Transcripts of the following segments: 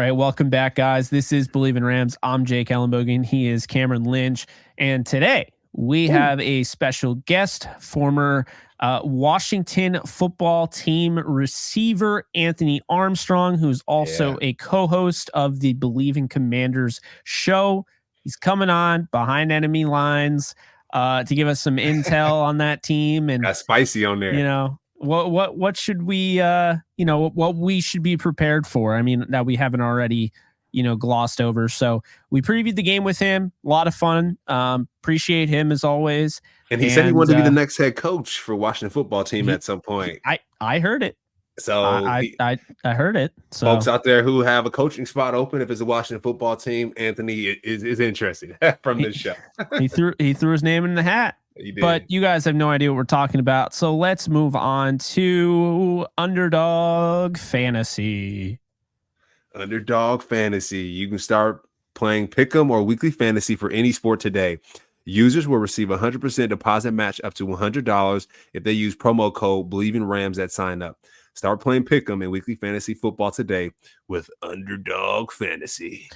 All right, welcome back, guys. This is Bleav in Rams. I'm Jake Ellenbogen. He is Cameron Lynch. And today we have a special guest, former Washington football team receiver, Anthony Armstrong, who's also a co-host of the Bleav in Commanders show. He's coming on behind enemy lines to give us some intel on that team. And got spicy on there. You know, what should we what we should be prepared for? I mean, that we haven't already glossed over. So we previewed the game with him. A lot of fun. Appreciate him as always. And he said he wanted to be the next head coach for Washington football team at some point. I heard it. So I heard it. So folks out there who have a coaching spot open, if it's a Washington football team, Anthony is interested from this show. he threw his name in the hat. But you guys have no idea what we're talking about. So let's move on to Underdog Fantasy. Underdog Fantasy. You can start playing Pick'em or Weekly Fantasy for any sport today. Users will receive a 100% deposit match up to $100 if they use promo code Bleav in Rams at sign up. Start playing Pick'em and Weekly Fantasy football today with Underdog Fantasy.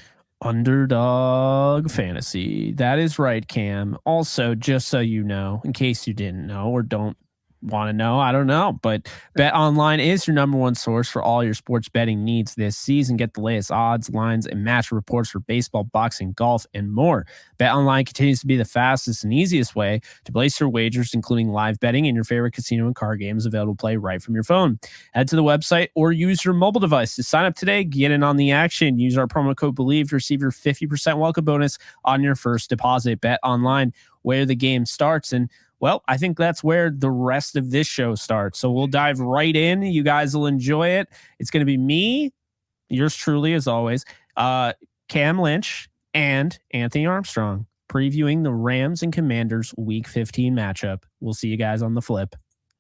Underdog Fantasy. That is right, Cam. Also, just so you know, in case you didn't know or don't want to know, I don't know, but BetOnline is your number one source for all your sports betting needs this season. Get the latest odds, lines, and match reports for baseball, boxing, golf, and more. BetOnline continues to be the fastest and easiest way to place your wagers, including live betting and your favorite casino and card games available to play right from your phone. Head to the website or use your mobile device to sign up today. Get in on the action. Use our promo code Bleav to receive your 50% welcome bonus on your first deposit. BetOnline, where the game starts. And well, I think that's where the rest of this show starts. So we'll dive right in. You guys will enjoy it. It's going to be me, yours truly, as always, Cam Lynch, and Anthony Armstrong previewing the Rams and Commanders Week 15 matchup. We'll see you guys on the flip.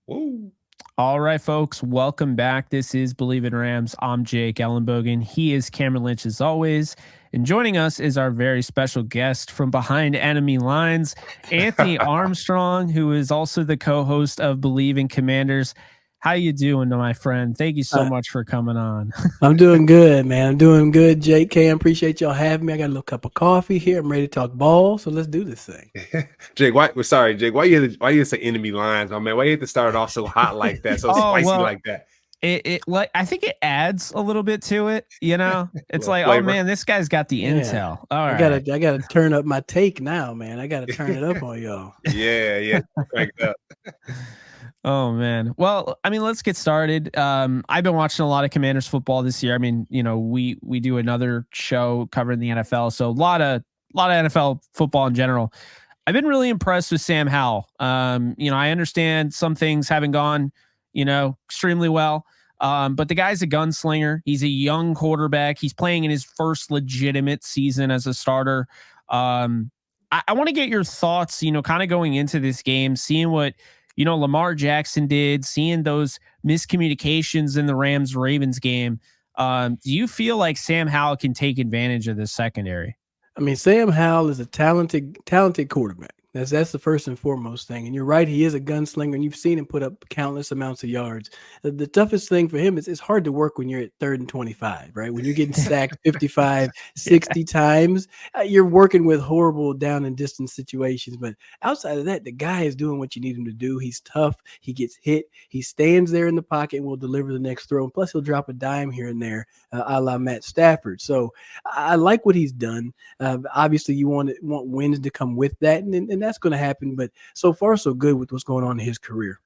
Woo. All right, folks, welcome back. This is Bleav in Rams. I'm Jake Ellenbogen. He is Cameron Lynch, as always. And joining us is our very special guest from behind enemy lines, Anthony Armstrong, who is also the co-host of Bleav in Commanders. How you doing, my friend? Thank you so much for coming on. I'm doing good, man. I'm doing good, Jake. Cam, appreciate y'all having me. I got a little cup of coffee here. I'm ready to talk ball, so let's do this thing. Jake, why you say enemy lines, my man? Why you have to start it off so hot like that, so spicy like that? Like I think it adds a little bit to it, It's like, flavor. Oh man, this guy's got the intel. All right. I gotta turn up my take now, man. I gotta turn it up on y'all. Yeah. Crank it up. Oh man. Well, I mean, let's get started. I've been watching a lot of Commanders football this year. I mean, we do another show covering the NFL, so a lot of NFL football in general. I've been really impressed with Sam Howell. I understand some things haven't gone, extremely well. But the guy's a gunslinger. He's a young quarterback. He's playing in his first legitimate season as a starter. I want to get your thoughts, kind of going into this game, seeing what, Lamar Jackson did, seeing those miscommunications in the Rams-Ravens game. Do you feel like Sam Howell can take advantage of this secondary? I mean, Sam Howell is a talented quarterback. That's the first and foremost thing. And you're right, he is a gunslinger, and you've seen him put up countless amounts of yards. The toughest thing for him is it's hard to work when you're at 3rd and 25, right? When you're getting sacked 55, 60 times, you're working with horrible down and distance situations. But outside of that, the guy is doing what you need him to do. He's tough. He gets hit. He stands there in the pocket and will deliver the next throw. And plus, he'll drop a dime here and there, a la Matt Stafford. So I like what he's done. Obviously, you want wins to come with that, and that's going to happen. But so far, so good with what's going on in his career.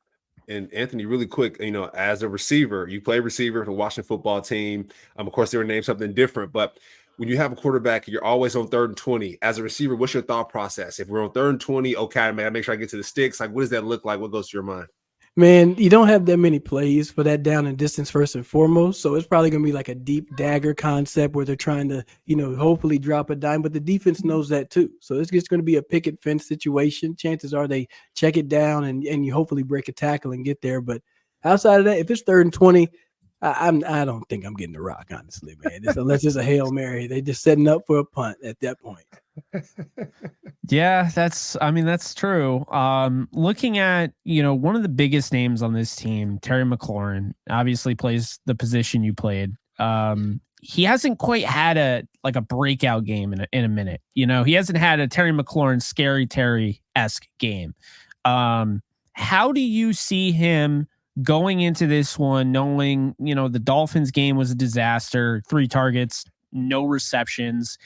And Anthony, really quick, as a receiver, you play receiver for the Washington football team. Of course, they were named something different, but when you have a quarterback, you're always on 3rd and 20. As a receiver, what's your thought process? If we're on 3rd and 20, okay, man, make sure I get to the sticks. Like, what does that look like? What goes to your mind? Man, you don't have that many plays for that down and distance first and foremost. So it's probably going to be like a deep dagger concept where they're trying to, hopefully drop a dime. But the defense knows that too. So it's just going to be a picket fence situation. Chances are they check it down and you hopefully break a tackle and get there. But outside of that, if it's 3rd and 20, I don't think I'm getting the rock, honestly, man. Unless it's a Hail Mary. They're just setting up for a punt at that point. Yeah, that's true. Looking at, one of the biggest names on this team, Terry McLaurin, obviously plays the position you played. he hasn't quite had a breakout game in a minute. You know, he hasn't had a Terry McLaurin scary Terry-esque game. How do you see him going into this one, knowing, you know, the Dolphins game was a disaster, 3 targets, no receptions.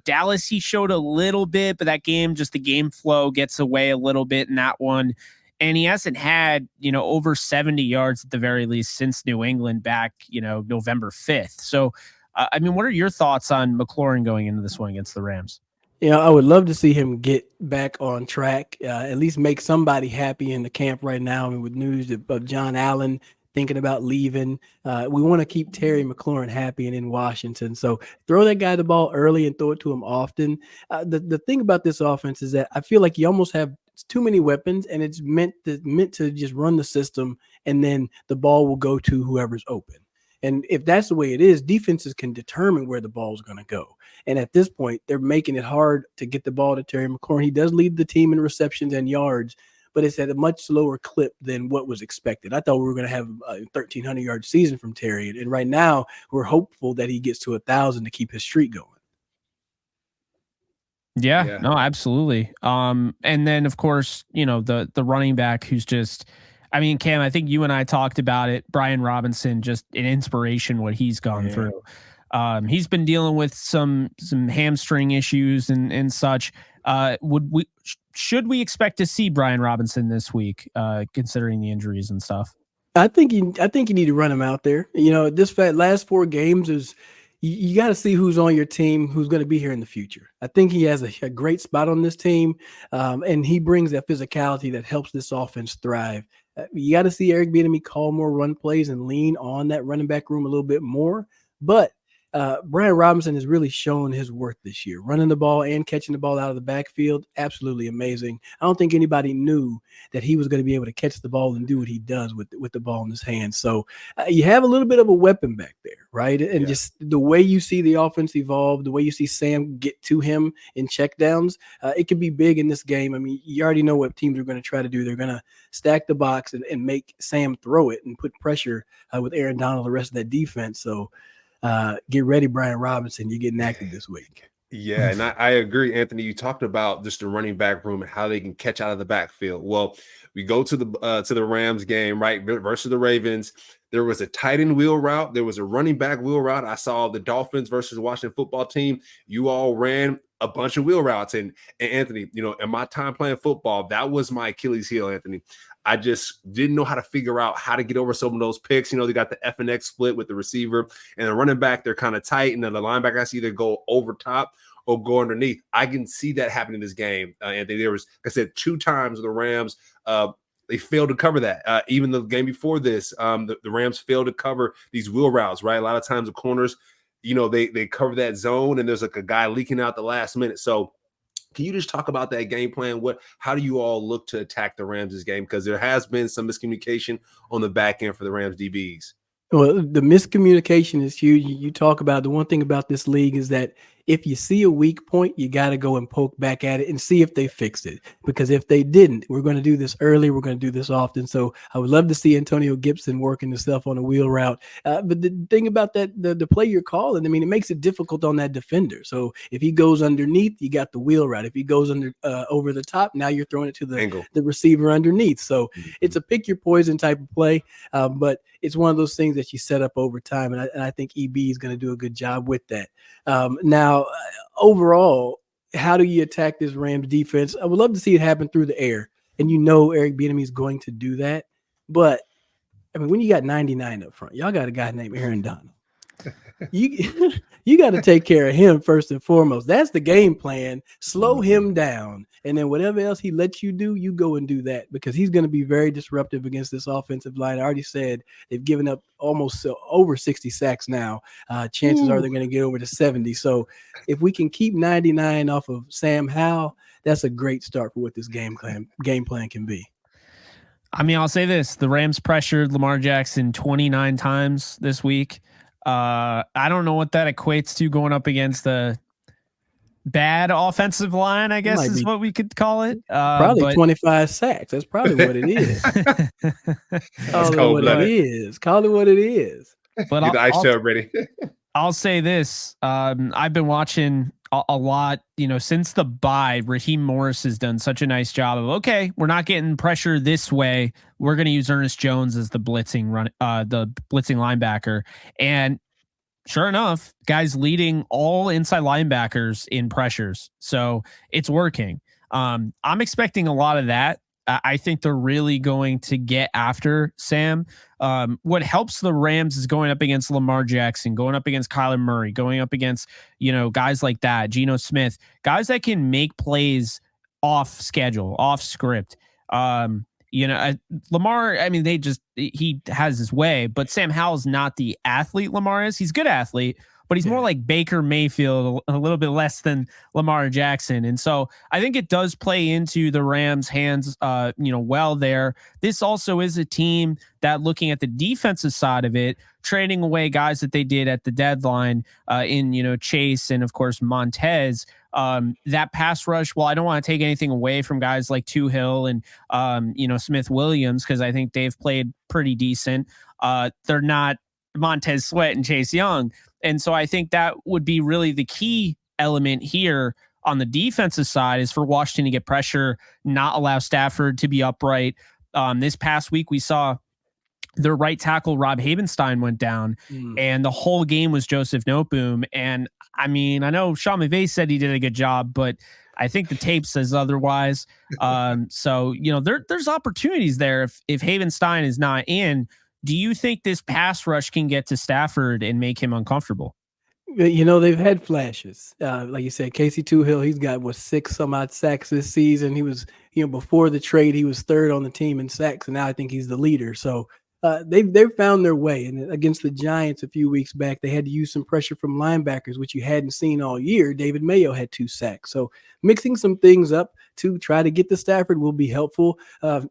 Dallas, he showed a little bit, but that game, just the game flow gets away a little bit in that one. And he hasn't had, you know, over 70 yards at the very least since New England back, you know, November 5th. So, I mean, what are your thoughts on McLaurin going into this one against the Rams? Yeah, I would love to see him get back on track, at least make somebody happy in the camp right now. I mean, with news of John Allen thinking about leaving, we want to keep Terry McLaurin happy and in Washington. So throw that guy the ball early and throw it to him often. The thing about this offense is that I feel like you almost have too many weapons, and it's meant to just run the system, and then the ball will go to whoever's open. And if that's the way it is, defenses can determine where the ball is going to go. And at this point, they're making it hard to get the ball to Terry McLaurin. He does lead the team in receptions and yards, but it's at a much slower clip than what was expected. I thought we were going to have a 1,300-yard season from Terry. And right now, we're hopeful that he gets to 1,000 to keep his streak going. Yeah, no, absolutely. And then, of course, you know, the running back who's just, I mean, Cam, I think you and I talked about it. Brian Robinson, just an inspiration, what he's gone through. He's been dealing with some hamstring issues and such. Should we expect to see Brian Robinson this week, considering the injuries and stuff? I think you need to run him out there. You know, this last 4 games is, you got to see who's on your team, who's going to be here in the future. I think he has a great spot on this team, and he brings that physicality that helps this offense thrive. You got to see Eric Bieniemy call more run plays and lean on that running back room a little bit more. But Brian Robinson has really shown his worth this year, running the ball and catching the ball out of the backfield. Absolutely amazing. I don't think anybody knew that he was going to be able to catch the ball and do what he does with the ball in his hands. So you have a little bit of a weapon back there, right? And just the way you see the offense evolve, the way you see Sam get to him in checkdowns, it can be big in this game. I mean, you already know what teams are going to try to do. They're going to stack the box and make Sam throw it and put pressure with Aaron Donald, the rest of that defense. So get ready, Brian Robinson. You're getting active this week. Yeah, and I agree, Anthony. You talked about just the running back room and how they can catch out of the backfield. Well, we go to the Rams game, right, versus the Ravens. There was a tight end wheel route. There was a running back wheel route. I saw the Dolphins versus the Washington football team. You all ran a bunch of wheel routes. And Anthony, you know, in my time playing football, that was my Achilles heel, Anthony. I just didn't know how to figure out how to get over some of those picks. You know, they got the F and X split with the receiver and the running back. They're kind of tight. And then the linebacker has to either go over top or go underneath. I can see that happening in this game. Anthony, there was, like I said, 2 times the Rams, they failed to cover that. Even the game before this, the Rams failed to cover these wheel routes, right? A lot of times the corners, you know, they cover that zone and there's like a guy leaking out the last minute. So can you just talk about that game plan? How do you all look to attack the Rams this game? Because there has been some miscommunication on the back end for the Rams DBs. Well, the miscommunication is huge. You talk about the one thing about this league is that if you see a weak point, you got to go and poke back at it and see if they fixed it. Because if they didn't, we're going to do this early. We're going to do this often. So I would love to see Antonio Gibson working himself on a wheel route. But the thing about that, the play you're calling, I mean, it makes it difficult on that defender. So if he goes underneath, you got the wheel route. If he goes over the top, now you're throwing it to the receiver underneath. So it's a pick your poison type of play. But it's one of those things that you set up over time. And I think EB is going to do a good job with that. Now, overall, how do you attack this Rams defense? I would love to see it happen through the air. And you know Eric Bieniemy is going to do that. But, I mean, when you got 99 up front, y'all got a guy named Aaron Donald. You got to take care of him first and foremost. That's the game plan. Slow him down. And then whatever else he lets you do, you go and do that because he's going to be very disruptive against this offensive line. I already said they've given up almost over 60 sacks now. Chances are they're going to get over to 70. So if we can keep 99 off of Sam Howell, that's a great start for what this game plan can be. I mean, I'll say this. The Rams pressured Lamar Jackson 29 times this week. I don't know what that equates to going up against the bad offensive line, I guess is what we could call it. Probably 25 sacks. That's probably what it is. Call it what it is. Get the ice tub ready. I'll say this. I've been watching a lot, since the bye. Raheem Morris has done such a nice job of, okay, we're not getting pressure this way. We're going to use Ernest Jones as the blitzing linebacker. And sure enough, guys leading all inside linebackers in pressures. So it's working. I'm expecting a lot of that. I think they're really going to get after Sam. What helps the Rams is going up against Lamar Jackson, going up against Kyler Murray, going up against, guys like that, Geno Smith, guys that can make plays off schedule, off script. Lamar, I mean, he has his way, but Sam Howell's not the athlete Lamar is. He's a good athlete, but he's more like Baker Mayfield, a little bit less than Lamar Jackson. And so I think it does play into the Rams' hands, well there. This also is a team that, looking at the defensive side of it, trading away guys that they did at the deadline in Chase and, of course, Montez. That pass rush, well, I don't want to take anything away from guys like Hill and Smith Williams, because I think they've played pretty decent. They're not Montez Sweat and Chase Young. And so I think that would be really the key element here on the defensive side, is for Washington to get pressure, not allow Stafford to be upright. This past week, we saw their right tackle, Rob Havenstein, went down, and the whole game was Joseph Noteboom. And I mean, I know Sean McVay said he did a good job, but I think the tape says otherwise. So, there's opportunities there if Havenstein is not in. Do you think this pass rush can get to Stafford and make him uncomfortable? They've had flashes. Like you said, Casey Hill, he's got 6 some odd sacks this season. He was, before the trade, he was third on the team in sacks, and now I think he's the leader. So they've found their way. And against the Giants a few weeks back, they had to use some pressure from linebackers, which you hadn't seen all year. David Mayo had 2 sacks. So mixing some things up to try to get to Stafford will be helpful.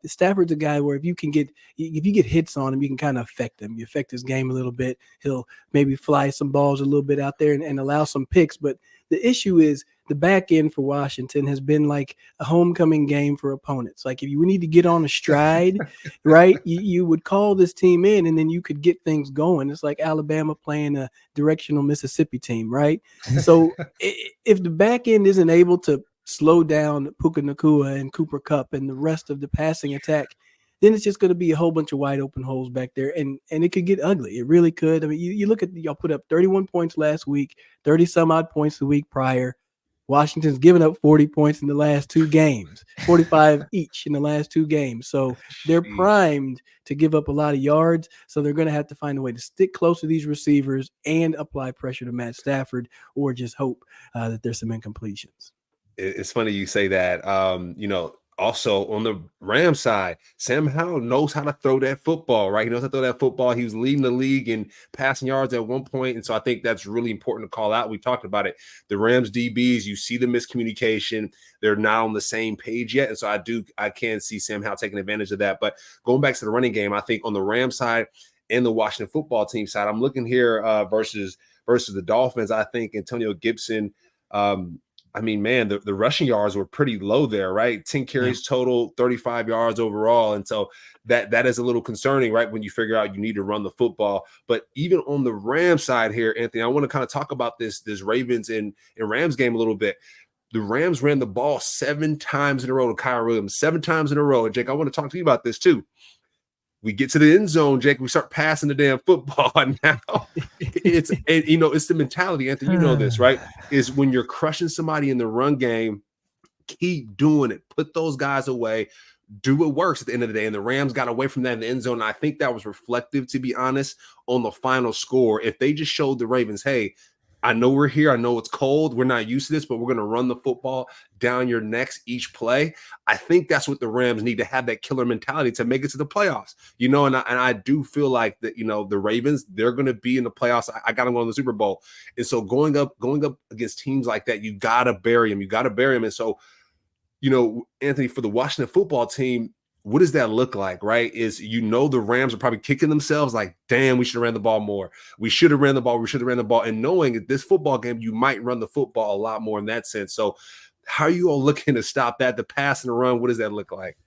Stafford's a guy where if you get hits on him, you can kind of affect him. You affect his game a little bit. He'll maybe fly some balls a little bit out there and allow some picks. But the issue is the back end for Washington has been like a homecoming game for opponents. Like if you need to get on a stride, right, you would call this team in and then you could get things going. It's like Alabama playing a directional Mississippi team, right? So if the back end isn't able to slow down Puka Nacua and Cooper Kupp and the rest of the passing attack, then it's just going to be a whole bunch of wide open holes back there, and it could get ugly. It really could. I mean, you look at y'all put up 31 points last week, 30 some odd points the week prior. Washington's given up 40 points in the last 2 games, 45 each in the last 2 games. So they're primed to give up a lot of yards. So they're going to have to find a way to stick close to these receivers and apply pressure to Matt Stafford, or just hope that there's some incompletions. It's funny you say that. Also on the Rams side, Sam Howell knows how to throw that football, right? He knows how to throw that football. He was leading the league in passing yards at one point. And so I think that's really important to call out. We talked about it. The Rams DBs, you see the miscommunication. They're not on the same page yet. And so I can see Sam Howell taking advantage of that. But going back to the running game, I think on the Rams side and the Washington football team side, I'm looking here versus the Dolphins. I think Antonio Gibson, I mean, man, the rushing yards were pretty low there, right? 10 carries total, 35 yards overall. And so that is a little concerning, right? When you figure out you need to run the football. But even on the Rams side here, Anthony, I want to kind of talk about this Ravens and Rams game a little bit. The Rams ran the ball 7 times in a row to Kyle Williams, 7 times in a row. And Jake, I want to talk to you about this too. We get to the end zone, Jake. We start passing the damn football. And now it's the mentality, Anthony. You know this, right? Is when you're crushing somebody in the run game, keep doing it. Put those guys away. Do what works at the end of the day. And the Rams got away from that in the end zone. And I think that was reflective, to be honest, on the final score. If they just showed the Ravens, hey, I know we're here. I know it's cold. We're not used to this, but we're going to run the football down your necks each play. I think that's what the Rams need to have, that killer mentality to make it to the playoffs. And I do feel like that, the Ravens, they're going to be in the playoffs. I got them going to the Super Bowl. And so going up against teams like that, you got to bury them. You got to bury them. And so, Anthony, for the Washington football team, what does that look like, right? The Rams are probably kicking themselves like, damn, we should have ran the ball more. We should have ran the ball. And knowing that this football game, you might run the football a lot more in that sense. So how are you all looking to stop that, the pass and the run? What does that look like?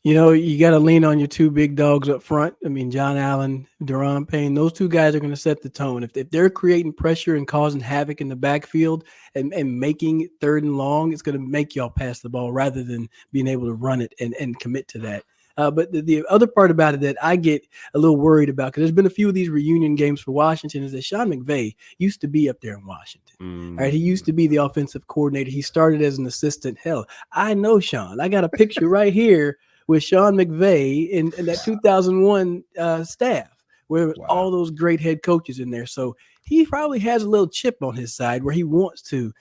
You got to lean on your two big dogs up front. I mean, John Allen, Deron Payne, those two guys are going to set the tone. If they're creating pressure and causing havoc in the backfield and making it 3rd and long, it's going to make y'all pass the ball rather than being able to run it and commit to that. But the other part about it that I get a little worried about, because there's been a few of these reunion games for Washington, is that Sean McVay used to be up there in Washington. All right, he used to be the offensive coordinator. He started as an assistant. Hell, I know Sean. I got a picture right here with Sean McVay in that 2001 staff, where all those great head coaches in there. So he probably has a little chip on his side where he wants to,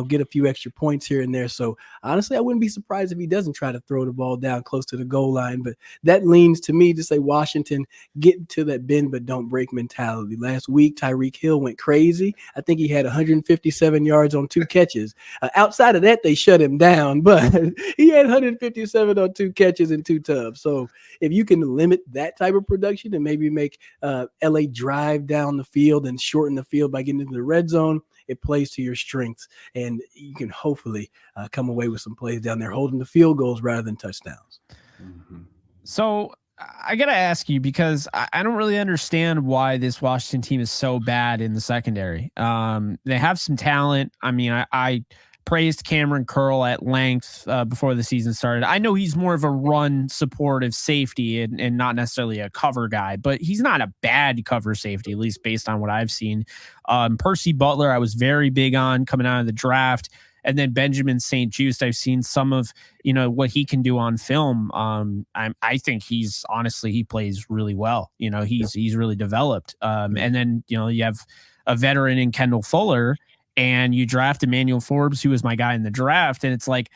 get a few extra points here and there. So honestly, I wouldn't be surprised if he doesn't try to throw the ball down close to the goal line. But that leans to me to say Washington get to that bend but don't break mentality. Last week, Tyreek Hill went crazy. I think he had 157 yards on 2 catches. Outside of that, they shut him down, but he had 157 on 2 catches and 2 tubs. So if you can limit that type of production and maybe make LA drive down the field and shorten the field by getting into the red zone, it plays to your strengths, and you can hopefully come away with some plays down there holding the field goals rather than touchdowns. So I got to ask you, because I don't really understand why this Washington team is so bad in the secondary. They have some talent. I mean, I praised Cameron Curl at length before the season started. I know he's more of a run supportive safety and not necessarily a cover guy, but he's not a bad cover safety, at least based on what I've seen. Percy Butler, I was very big on coming out of the draft. And then Benjamin St. Juste, I've seen some of, what he can do on film. I think he plays really well. He's really developed. And then, you have a veteran in Kendall Fuller, and you draft Emmanuel Forbes, who was my guy in the draft. And it's like,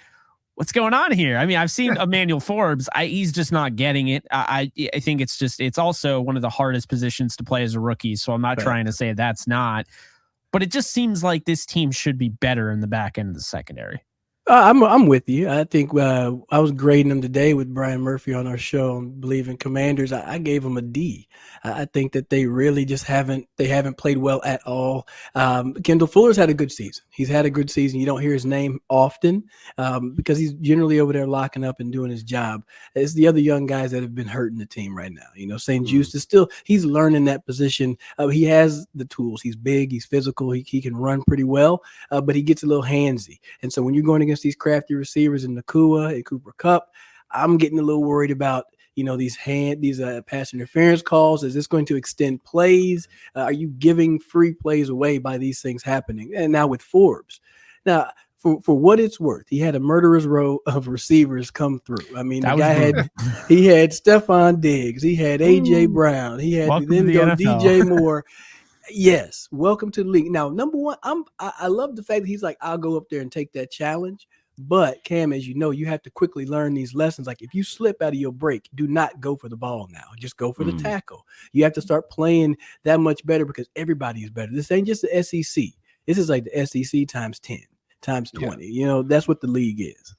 what's going on here? I mean, I've seen Emmanuel Forbes. He's just not getting it. I think it's also one of the hardest positions to play as a rookie. So I'm not trying to say that's not, but it just seems like this team should be better in the back end of the secondary. I'm with you. I think I was grading them today with Brian Murphy on our show on Bleav in Commanders. I gave them a D. I think that they really just haven't played well at all. Kendall Fuller's had a good season. He's had a good season. You don't hear his name often because he's generally over there locking up and doing his job. It's the other young guys that have been hurting the team right now. St. Juste is he's learning that position. He has the tools. He's big. He's physical. He can run pretty well, but he gets a little handsy. And so when you're going against these crafty receivers in Nakua and Cooper Kupp, I'm getting a little worried about these pass interference calls. Is this going to extend plays? Are you giving free plays away by these things happening? And now with Forbes, for what it's worth, he had a murderer's row of receivers come through. I mean, the guy had Stephon Diggs, he had AJ Brown, he had DJ Moore. Yes, welcome to the league. Now, number one, I love the fact that he's like, I'll go up there and take that challenge. But Cam, as you know, you have to quickly learn these lessons. Like if you slip out of your break, do not go for the ball now. Just go for the tackle. You have to start playing that much better because everybody is better. This ain't just the SEC. This is like the SEC times 10, times 20. Yeah. That's what the league is.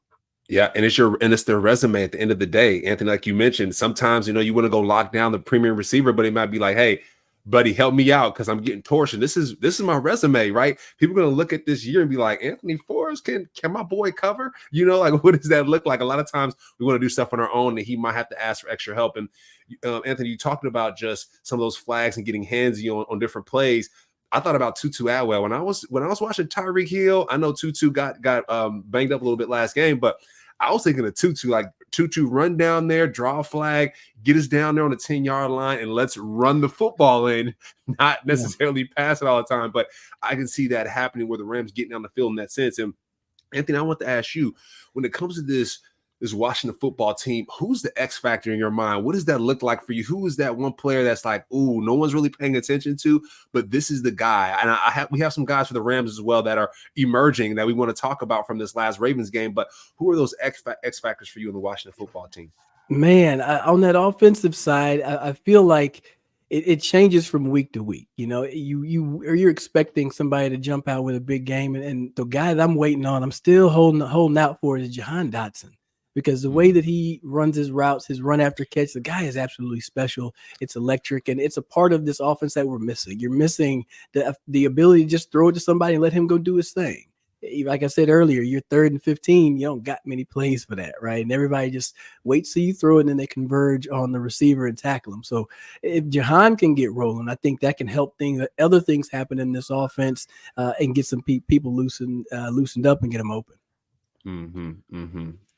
Yeah, and it's their resume at the end of the day, Anthony. Like you mentioned, sometimes you want to go lock down the premium receiver, but it might be like, hey, buddy, help me out because I'm getting torsion. This is my resume, right? People are gonna look at this year and be like, Anthony Forbes, can my boy cover? Like what does that look like? A lot of times we want to do stuff on our own, and he might have to ask for extra help. And Anthony, you talking about just some of those flags and getting handsy on different plays. I thought about Tutu Atwell when I was watching Tyreek Hill. I know Tutu got banged up a little bit last game, but I was thinking of Tutu run down there, draw a flag, get us down there on the 10-yard line, and let's run the football in, not necessarily pass it all the time. But I can see that happening where the Rams getting down the field in that sense. And Anthony, I want to ask you, when it comes to this Washington football team, who's the X factor in your mind? What does that look like for you? Who is that one player that's like, ooh, no one's really paying attention to, but this is the guy? And we have some guys for the Rams as well that are emerging that we want to talk about from this last Ravens game. But who are those X factors for you in the Washington football team? Man, on that offensive side, I feel like it changes from week to week. You're expecting somebody to jump out with a big game, and the guy that I'm waiting on, I'm still holding out for is Jahan Dotson. Because the way that he runs his routes, his run after catch, the guy is absolutely special. It's electric, and it's a part of this offense that we're missing. You're missing the ability to just throw it to somebody and let him go do his thing. like I said earlier, you're 3rd and 15. You don't got many plays for that, right? And everybody just waits till you throw it, and then they converge on the receiver and tackle him. So if Jahan can get rolling, I think that can help other things happen in this offense and get some people loosened up and get them open.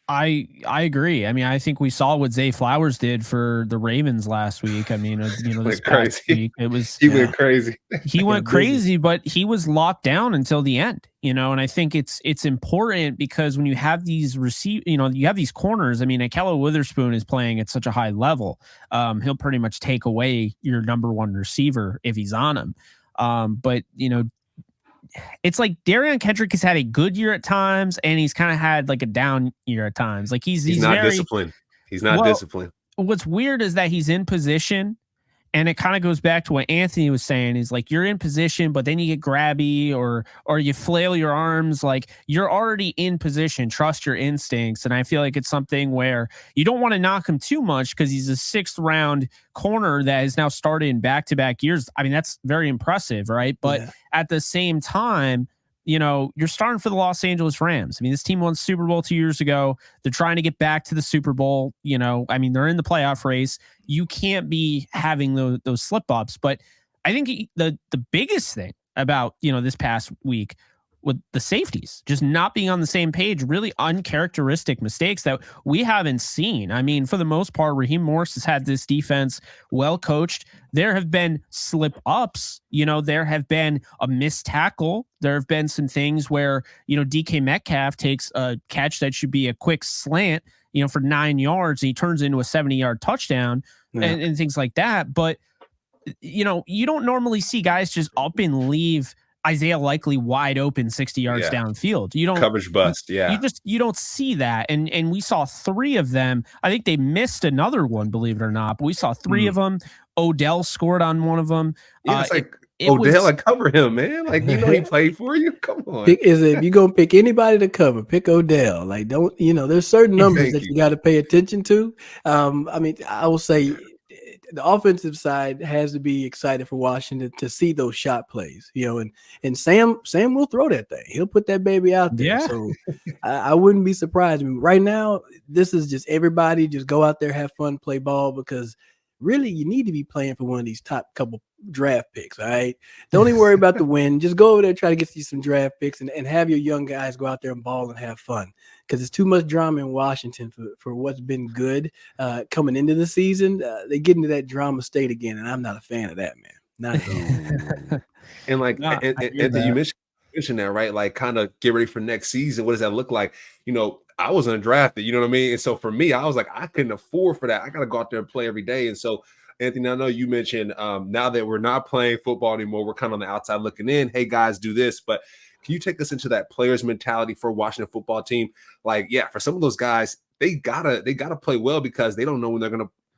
I agree. I mean, I think we saw what Zay Flowers did for the Ravens last week. I mean, this past week, it was he went crazy. He went crazy, but he was locked down until the end. And I think it's important because when you have these you have these corners. I mean, Akello Witherspoon is playing at such a high level. He'll pretty much take away your number one receiver if he's on him. But it's like Darion Kendrick has had a good year at times, and he's kind of had like a down year at times. Like he's not very disciplined. He's not disciplined. What's weird is that he's in position, and it kind of goes back to what Anthony was saying. Is like you're in position, but then you get grabby or you flail your arms. Like you're already in position. Trust your instincts, and I feel like it's something where you don't want to knock him too much because he's a 6th round corner that has now started in back-to-back years. I mean, that's very impressive, right? But at the same time, you're starting for the Los Angeles Rams. I mean, this team won Super Bowl 2 years ago. They're trying to get back to the Super Bowl. I mean, they're in the playoff race. You can't be having those slip-ups. But I think the biggest thing about, this past week with the safeties just not being on the same page, really uncharacteristic mistakes that we haven't seen. I mean, for the most part, Raheem Morris has had this defense well coached. There have been slip ups, there have been a missed tackle. There have been some things where, DK Metcalf takes a catch that should be a quick slant, for 9 yards, and he turns into a 70-yard touchdown and things like that. But, you don't normally see guys just up and leave Isaiah Likely wide open 60 yards downfield. You don't coverage bust. You don't see that. And we saw 3 of them. I think they missed another one, believe it or not, but we saw 3 of them. Odell scored on one of them. It's like Odell, I cover him, man. Like, he played for you. Come on. If you're going to pick anybody to cover, pick Odell. Like, don't, there's certain numbers that you got to pay attention to. I mean, I will say, the offensive side has to be excited for Washington to see those shot plays, and Sam will throw that thing. He'll put that baby out there. Yeah. So I wouldn't be surprised. I mean, right now, this is just everybody just go out there, have fun, play ball, because really you need to be playing for one of these top couple draft picks. All right. Don't even worry about the win. Just go over there, try to get you some draft picks and have your young guys go out there and ball and have fun. Because it's too much drama in Washington for what's been good coming into the season. They get into that drama state again, and I'm not a fan of that, man. Not at all. And like, and you mentioned that, right? Like, kind of get ready for next season. What does that look like? I was undrafted, you know what I mean? And so for me, I was like, I couldn't afford for that. I got to go out there and play every day. And so, Anthony, I know you mentioned now that we're not playing football anymore, we're kind of on the outside looking in. Hey, guys, do this. But can you take us into that player's mentality for a Washington football team? Like, for some of those guys, they gotta play well because they don't know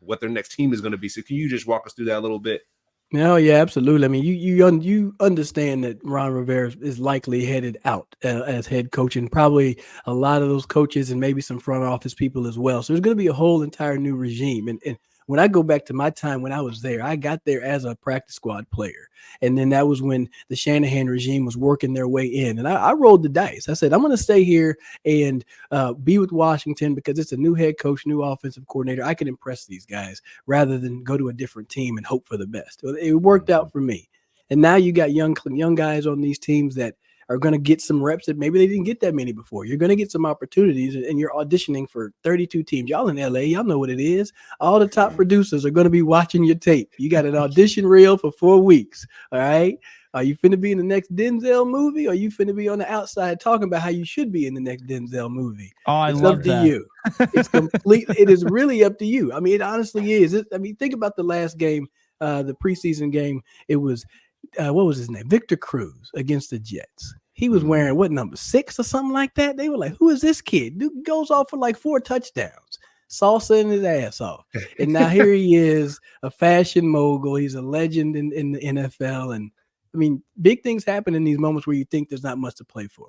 what their next team is gonna be. So can you just walk us through that a little bit? No, yeah, absolutely. I mean, you understand that Ron Rivera is likely headed out as head coach, and probably a lot of those coaches and maybe some front office people as well. So there's going to be a whole entire new regime. And when I go back to my time when I was there, I got there as a practice squad player. And then that was when the Shanahan regime was working their way in. And I rolled the dice. I said, I'm going to stay here and be with Washington because it's a new head coach, new offensive coordinator. I can impress these guys rather than go to a different team and hope for the best. It worked out for me. And now you got young guys on these teams that are going to get some reps that maybe they didn't get that many before. You're going to get some opportunities, and you're auditioning for 32 teams. Y'all in LA, y'all know what it is. All the top producers are going to be watching your tape. You got an audition reel for 4 weeks. All right. Are you finna be in the next Denzel movie? Or are you finna be on the outside talking about how you should be in the next Denzel movie? Oh, I it's love up that. to you. It's complete. It is really up to you. I mean, it honestly is. Think about the last game, the preseason game. It was, what was his name? Victor Cruz against the Jets. He was wearing what, number 6 or something like that? They were like, who is this kid? Dude goes off for like 4 touchdowns. Salsa in his ass off. And now here he is, a fashion mogul. He's a legend in the NFL. And I mean, big things happen in these moments where you think there's not much to play for.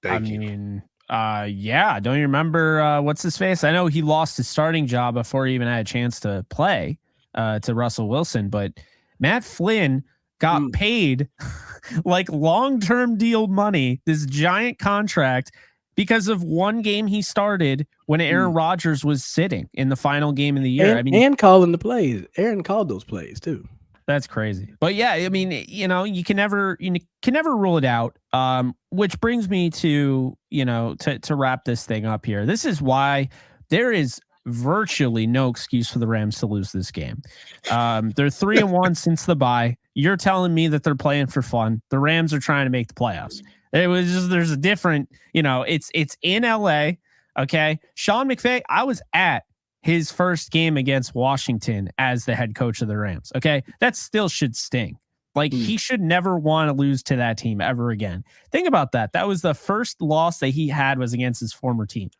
Thank you. Yeah. Don't you remember what's his face? I know he lost his starting job before he even had a chance to play to Russell Wilson, but Matt Flynn got paid like long-term deal money, this giant contract, because of one game he started when Aaron Rodgers was sitting in the final game of the year. And calling the plays. Aaron called those plays too. That's crazy. But yeah, I mean, you can never rule it out. Which brings me to, to wrap this thing up here. This is why there is virtually no excuse for the Rams to lose this game. They're 3-1 since the bye. You're telling me that they're playing for fun. The Rams are trying to make the playoffs. There's a different, it's in LA. Okay. Sean McVay, I was at his first game against Washington as the head coach of the Rams. Okay. That still should sting. Like he should never want to lose to that team ever again. Think about that. That was the first loss that he had was against his former team.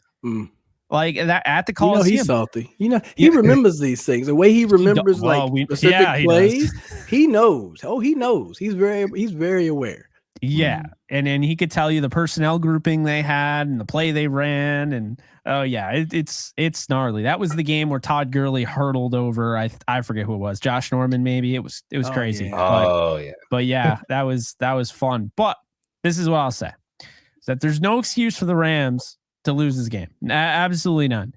Like that at the Coliseum. He's salty. He remembers these things. The way he remembers specific plays, he knows. Oh, he knows. He's very aware. Yeah. And then he could tell you the personnel grouping they had and the play they ran. And it's gnarly. That was the game where Todd Gurley hurdled over. I forget who it was. Josh Norman, maybe. It was crazy. Yeah. But yeah, that was fun. But this is what I'll say. Is that there's no excuse for the Rams to lose this game. Absolutely none.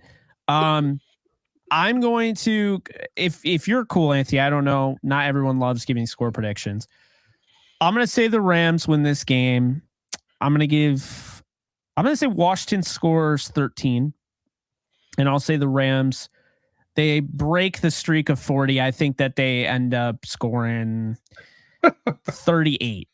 I'm going to, if you're cool, Anthony, I don't know. Not everyone loves giving score predictions. I'm going to say the Rams win this game. I'm going to say Washington scores 13. And I'll say the Rams, they break the streak of 40. I think that they end up scoring 38.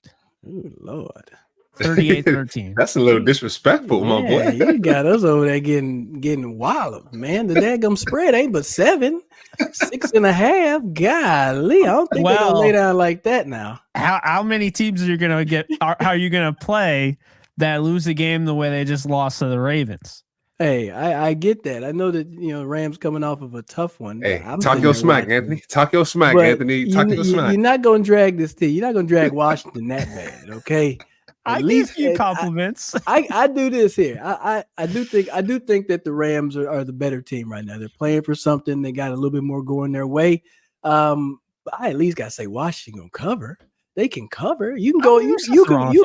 Ooh, Lord. 38-13. That's a little disrespectful, my boy. You got us over there getting wild, man. The daggum spread ain't but 7, 6.5. Golly, I don't think they're gonna lay down like that now. How many teams are you gonna get? How are you gonna play that lose a game the way they just lost to the Ravens? Hey, I get that. I know that Rams coming off of a tough one. Hey, talk your smack, Anthony. Talk your smack, Anthony. Talk your smack. You're not gonna drag this team. You're not gonna drag Washington that bad, okay? I give you compliments. I do this here. I do think that the Rams are the better team right now. They're playing for something. They got a little bit more going their way. But I at least gotta say Washington gonna cover. They can cover. You can go. You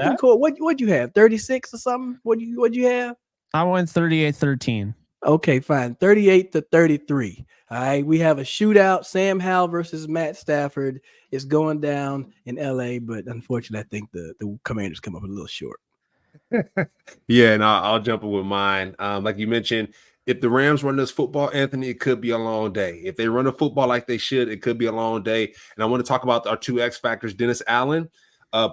can call. What you have? 36 or something? What you have? I went 38-13. Okay, fine. 38-33. All right, we have a shootout. Sam Howell versus Matt Stafford is going down in LA, but unfortunately, I think the Commanders come up a little short. Yeah, and I'll jump in with mine. Like you mentioned, if the Rams run this football, Anthony, it could be a long day. If they run the football like they should, it could be a long day. And I want to talk about our 2 X factors. Dennis Allen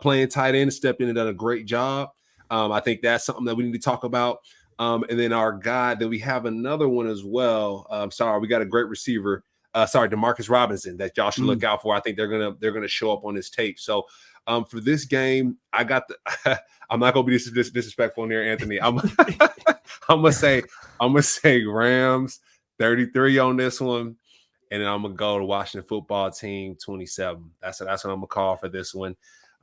playing tight end, stepped in and done a great job. I think that's something that we need to talk about. And then our guy, then we have another one as well. We got a great receiver. DeMarcus Robinson that y'all should look out for. I think they're gonna show up on this tape. So for this game, I got the. I'm not gonna be disrespectful in here, Anthony. I'm gonna say Rams 33 on this one, and then I'm gonna go to Washington football team 27. That's what I'm gonna call for this one.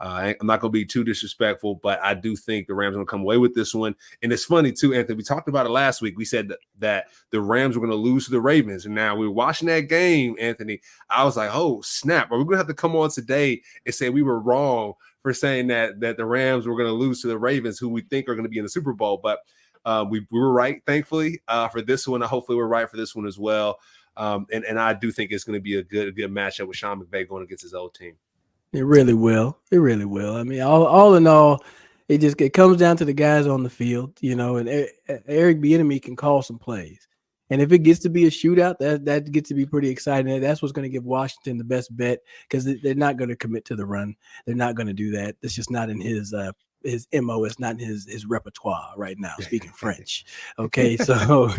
I'm not going to be too disrespectful, but I do think the Rams are going to come away with this one. And it's funny, too, Anthony. We talked about it last week. We said that the Rams were going to lose to the Ravens. And now we're watching that game, Anthony. I was like, oh, snap. Are we going to have to come on today and say we were wrong for saying that the Rams were going to lose to the Ravens, who we think are going to be in the Super Bowl? But we were right, thankfully, for this one. Hopefully we're right for this one as well. And I do think it's going to be a good matchup with Sean McVay going against his old team. It really will. It really will. I mean, all in all, it comes down to the guys on the field, and Eric Bieniemy can call some plays. And if it gets to be a shootout, that gets to be pretty exciting. That's what's going to give Washington the best bet, because they're not going to commit to the run. They're not going to do that. It's just not in his MO. It's not in his repertoire right now, speaking French. Okay, so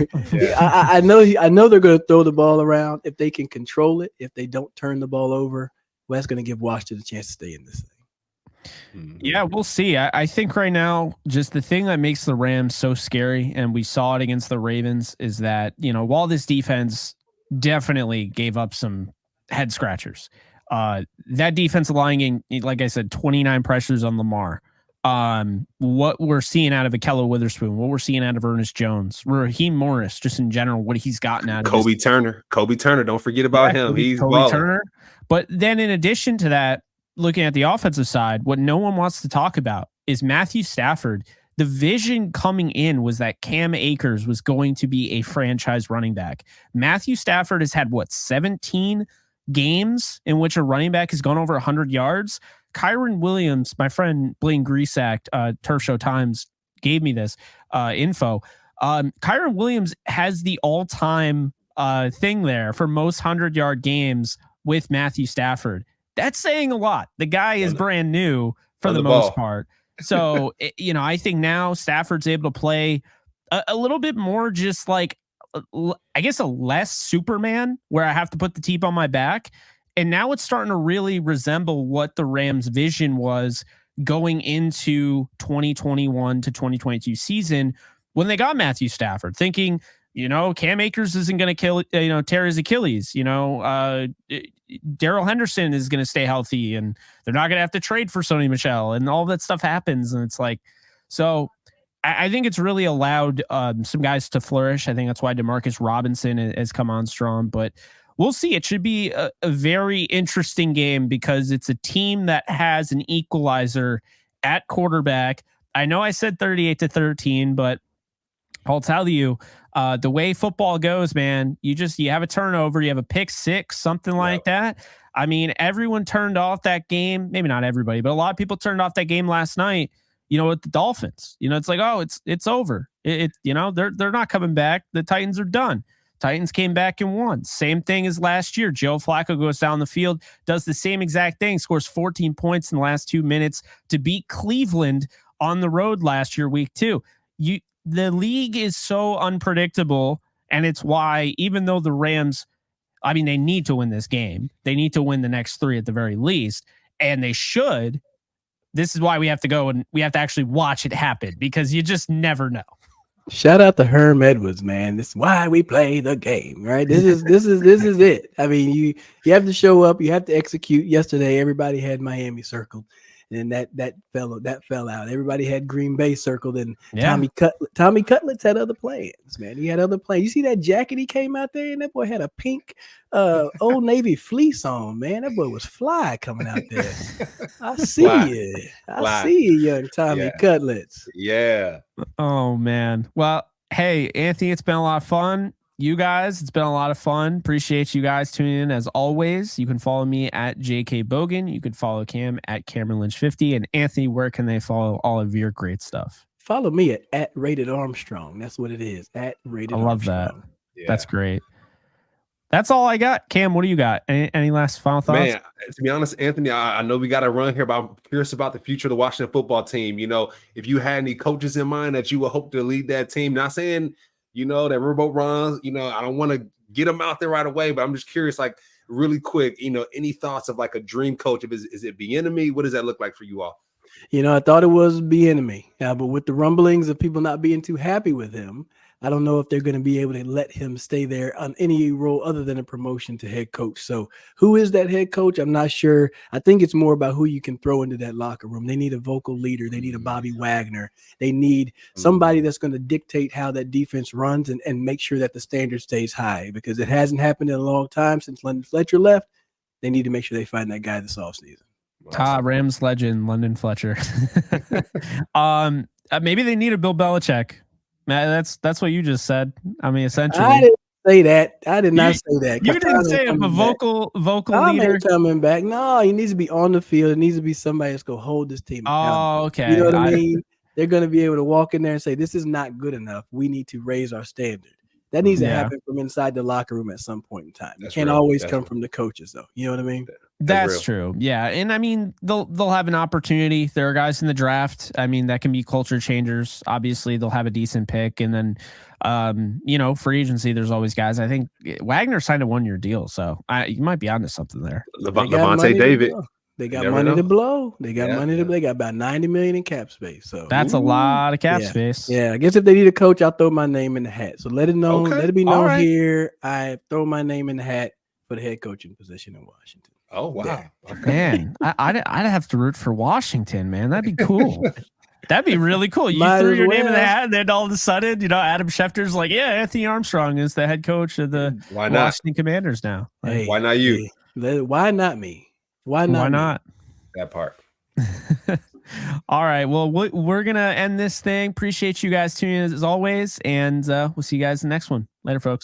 I know they're going to throw the ball around. If they can control it, if they don't turn the ball over, well, that's going to give Washington a chance to stay in this thing. Yeah, we'll see. I think right now, just the thing that makes the Rams so scary, and we saw it against the Ravens, is that, while this defense definitely gave up some head scratchers, that defensive line game, like I said, 29 pressures on Lamar. What we're seeing out of Akello Witherspoon, what we're seeing out of Ernest Jones, Raheem Morris, just in general, what he's gotten out of Kobe Turner. Don't forget about him. He's Kobe Turner. But then in addition to that, looking at the offensive side, what no one wants to talk about is Matthew Stafford. The vision coming in was that Cam Akers was going to be a franchise running back. Matthew Stafford has had 17 games in which a running back has gone over 100 yards. Kyron Williams, my friend Blaine Grisack, Turf Show Times, gave me this info. Kyron Williams has the all-time thing there for most 100-yard games with Matthew Stafford. That's saying a lot. The guy is brand new for the most part. So, I think now Stafford's able to play a little bit more just like, I guess, a less Superman where I have to put the teep on my back. And now it's starting to really resemble what the Rams' vision was going into 2021 to 2022 season when they got Matthew Stafford, thinking, Cam Akers isn't going to tear his Achilles. Darrell Henderson is going to stay healthy and they're not going to have to trade for Sony Michel and all that stuff happens. And it's like, so I think it's really allowed some guys to flourish. I think that's why DeMarcus Robinson has come on strong, but we'll see. It should be a very interesting game because it's a team that has an equalizer at quarterback. I know I said 38-13, but I'll tell you, the way football goes, man, you have a turnover, you have a pick six, something like that. I mean, everyone turned off that game. Maybe not everybody, but a lot of people turned off that game last night, with the Dolphins. It's like, oh, it's over. They're not coming back. The Titans are done. Titans came back and won. Same thing as last year. Joe Flacco goes down the field, does the same exact thing, scores 14 points in the last 2 minutes to beat Cleveland on the road last year, week 2. The league is so unpredictable, and it's why, even though the Rams, they need to win this game. They need to win the next 3 at the very least, and they should. This is why we have to go and we have to actually watch it happen because you just never know. Shout out to Herm Edwards, man. This is why we play the game, right? This is it. You have to show up, you have to execute. Yesterday, everybody had Miami circled. And that fell out. Everybody had Green Bay circled, and Tommy Cutlets had other plans, man. He had other plans. You see that jacket he came out there, and that boy had a pink Old Navy fleece on, man. That boy was fly coming out there. I see you. I see you, young Tommy Cutlets. Yeah. Oh, man. Well, hey, Anthony, it's been a lot of fun. You guys, it's been a lot of fun. Appreciate you guys tuning in as always. You can follow me at JK Bogan. You can follow Cam at Cameron Lynch 50. And Anthony, where can they follow all of your great stuff? Follow me at Rated Armstrong. That's what it is. At Rated Armstrong. I love that. Yeah. That's great. That's all I got. Cam, what do you got? Any last final thoughts? Man, to be honest, Anthony, I know we got to run here, but I'm curious about the future of the Washington football team. If you had any coaches in mind that you would hope to lead that team, not saying that riverboat runs, I don't want to get them out there right away, but I'm just curious, like really quick, any thoughts of like a dream coach? Is it Bieniemy? What does that look like for you all? I thought it was Bieniemy, but with the rumblings of people not being too happy with him, I don't know if they're going to be able to let him stay there on any role other than a promotion to head coach. So who is that head coach? I'm not sure. I think it's more about who you can throw into that locker room. They need a vocal leader. They need a Bobby Wagner. They need somebody that's going to dictate how that defense runs and make sure that the standard stays high, because it hasn't happened in a long time since London Fletcher left. They need to make sure they find that guy this offseason. Rams legend, London Fletcher. Maybe they need a Bill Belichick. That's what you just said. Essentially. I didn't say that. I did not say that. You didn't say a vocal leader coming back. No, he needs to be on the field. It needs to be somebody that's going to hold this team accountable. Oh, okay. You know what I mean? They're going to be able to walk in there and say, this is not good enough. We need to raise our standard. That needs to happen from inside the locker room at some point in time. It can't always come from the coaches, though. You know what I mean? That's true. Yeah. And they'll have an opportunity. There are guys in the draft. that can be culture changers. Obviously, they'll have a decent pick. And then, free agency, there's always guys. I think Wagner signed a 1-year deal. So you might be onto something there. Levante David. They got money to blow. They got money to blow. They got about $90 million in cap space. So that's a lot of cap space. Yeah, I guess if they need a coach, I'll throw my name in the hat. So let it be known here. I throw my name in the hat for the head coaching position in Washington. Oh wow, yeah. Man! I'd have to root for Washington, man. That'd be cool. That'd be really cool. You threw your name in the hat, and then all of a sudden, Adam Schefter's like, yeah, Anthony Armstrong is the head coach of the Washington Commanders now. Hey, why not you? Why not me? Why not? That part. All right. Well, we're going to end this thing. Appreciate you guys tuning in as always. And we'll see you guys in the next one. Later, folks.